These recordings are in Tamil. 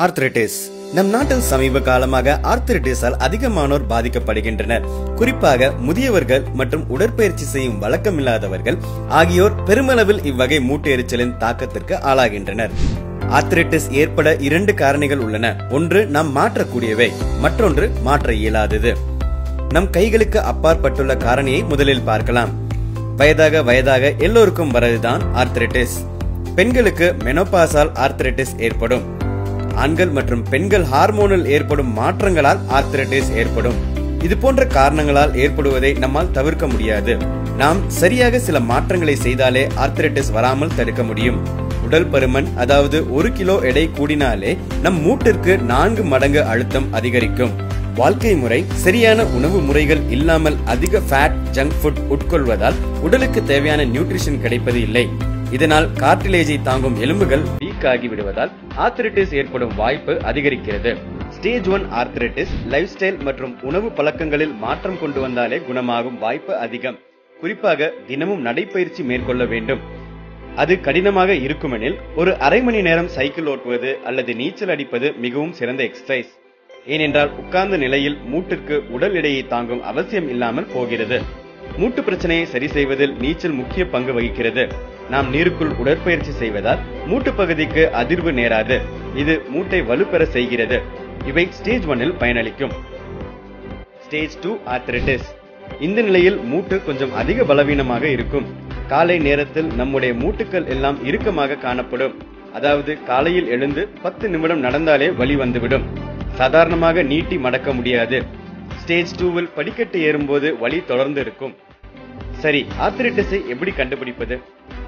ஆர்த்ரைட்டிஸ் நம் நாட்டில் சமீப காலமாக ஆர்த்ரைட்டிஸால் அதிகமானோர் பாதிக்கப்படுகின்றனர். குறிப்பாக முதியவர்கள் மற்றும் உடற்பயிற்சி செய்யும் வழக்கமில்லாதவர்கள் ஆகியோர் பெருமளவில் இவ்வகை மூட்டு எரிச்சலின் தாக்கத்திற்கு ஆளாகின்றனர். ஆர்த்ரைட்டிஸ் ஏற்பட 2 காரணிகள் உள்ளன. ஒன்று நாம் மாற்றக்கூடியவை, மற்றொன்று மாற்ற இயலாதது. நம் கைகளுக்கு அப்பாற்பட்டுள்ள காரணியை முதலில் பார்க்கலாம். வயதாக எல்லோருக்கும் வரதுதான் ஆர்த்ரைட்டிஸ். பெண்களுக்கு மெனோபாஸால் ஆர்த்ரைட்டிஸ் ஏற்படும். ஆண்கள் மற்றும் பெண்கள் ஹார்மோனில் ஏற்படும் மாற்றங்களால் ஆர்த்ரைட்டிஸ் ஏற்படும். இது போன்ற காரணங்களால் ஏற்படுவதை நம்மால் தவிர்க்க முடியாது. நாம் சரியாக சில மாற்றங்களை செய்தாலே ஆர்த்ரைட்டிஸ் வராமல் தடுக்க முடியும். உடல் பருமன், அதாவது 1 கிலோ எடை கூடினாலே நம் மூட்டிற்கு 4 மடங்கு அழுத்தம் அதிகரிக்கும். வாழ்க்கை முறை, சரியான உணவு முறைகள் இல்லாமல் அதிக ஃபேட், ஜங்க் ஃபுட் உட்கொள்வதால் உடலுக்கு தேவையான நியூட்ரிஷன் கிடைப்பது இல்லை. இதனால் கார்டிலேஜை தாங்கும் எலும்புகள் வீக் ஆகி விடுவதால் ஆர்த்ரைட்டிஸ் ஏற்படும் வாய்ப்பு அதிகரிக்கிறது. ஸ்டேஜ் 1 ஆர்த்ரைட்டிஸ் லைஃப் ஸ்டைல் மற்றும் உணவு பழக்கங்களில் மாற்றம் கொண்டு வந்தாலே குணமாகும் வாய்ப்பு அதிகம். குறிப்பாக தினமும் நடைப்பயிற்சி மேற்கொள்ள வேண்டும். அது கடினமாக இருக்குமெனில் ஒரு அரை மணி நேரம் சைக்கிள் ஓட்டுவது அல்லது நீச்சல் அடிப்பது மிகவும் சிறந்த எக்ஸசைஸ். ஏனென்றால் உட்கார்ந்த நிலையில் மூட்டிற்கு உடல் எடையை தாங்கும் அவசியம் இல்லாமல் போகிறது. மூட்டு பிரச்சனையை சரி செய்வதில் நீச்சல் முக்கிய பங்கு வகிக்கிறது. நாம் நீருக்குள் உடற்பயிற்சி செய்வதால் மூட்டு பகுதிக்கு அதிர்வு நேராது. இது மூட்டை வலுப்பெற செய்கிறது. இவை ஸ்டேஜ் 1 இல் பயனளிக்கும். Stage 2 arthritis. இந்த நிலையில் மூட்டு கொஞ்சம் அதிக பலவீனமாக இருக்கும். காலை நேரத்தில் நம்முடைய மூட்டுக்கள் எல்லாம் இறுக்கமாக காணப்படும். அதாவது காலையில் எழுந்து 10 நிமிடம் நடந்தாலே வலி வந்துவிடும். சாதாரணமாக நீட்டி மடக்க முடியாது. ஸ்டேஜ் 2 இல் படிக்கட்டு ஏறும்போது வலி தொடர்ந்து இருக்கும். சரி, ஆர்த்ரைட்டிஸை எப்படி கண்டுபிடிப்பது?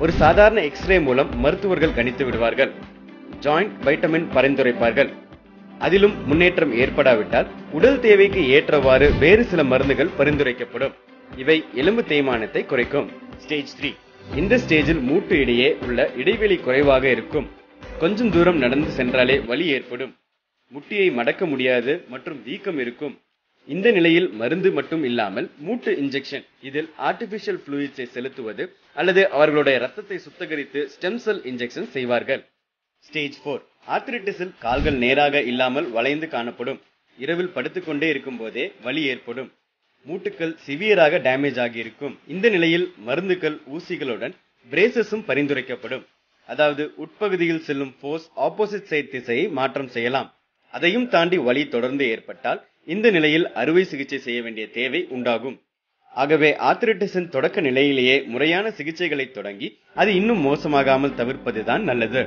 ஒரு சாதாரண எக்ஸ்ரே மூலம் மருத்துவர்கள் கணித்து விடுவார்கள். ஜாயிண்ட் வைட்டமின் பரிந்துரைப்பார்கள். அதிலும் முன்னேற்றம் ஏற்படாவிட்டால் உடல் தேவைக்கு ஏற்றவாறு வேறு சில மருந்துகள் பரிந்துரைக்கப்படும். இவை எலும்பு தேய்மானத்தை குறைக்கும். ஸ்டேஜ் 3. இந்த ஸ்டேஜில் மூட்டு இடையே உள்ள இடைவெளி குறைவாக இருக்கும். கொஞ்சம் தூரம் நடந்து சென்றாலே வலி ஏற்படும். முட்டியை மடக்க முடியாது மற்றும் வீக்கம் இருக்கும். இந்த நிலையில் மருந்து மட்டும் இல்லாமல் மூட்டு இன்ஜெக்ஷன், இதில் ஆர்டிபிஷியல் ஃப்ளூயிட்ஸை செலுத்துவது அல்லது அவர்களுடைய ரத்தத்தை சுத்தகரித்து ஸ்டெம் செல் இன்ஜெக்ஷன் செய்வார்கள். ஸ்டேஜ் 4 ஆர்த்ரைட்டிஸில் கால்கள் நேராக இல்லாமல் வளைந்து காணப்படும். இரவில் படுத்துக்கொண்டே இருக்கும் போதே வலி ஏற்படும். மூட்டுக்கள் சிவியராக டேமேஜ் ஆகியிருக்கும். இந்த நிலையில் மருந்துகள், ஊசிகளுடன் பிரேசஸும் பரிந்துரைக்கப்படும். அதாவது உட்பகுதியில் செல்லும் போர்ஸ் ஆப்போசிட் சைட் திசையை மாற்றம் செய்யலாம். அதையும் தாண்டி வலி தொடர்ந்து ஏற்பட்டால் இந்த நிலையில் அறுவை சிகிச்சை செய்ய வேண்டிய தேவை உண்டாகும். ஆகவே ஆர்த்ரைட்டிஸின் தொடக்க நிலையிலேயே முறையான சிகிச்சைகளை தொடங்கி அது இன்னும் மோசமாகாமல் தவிர்ப்பதுதான் நல்லது.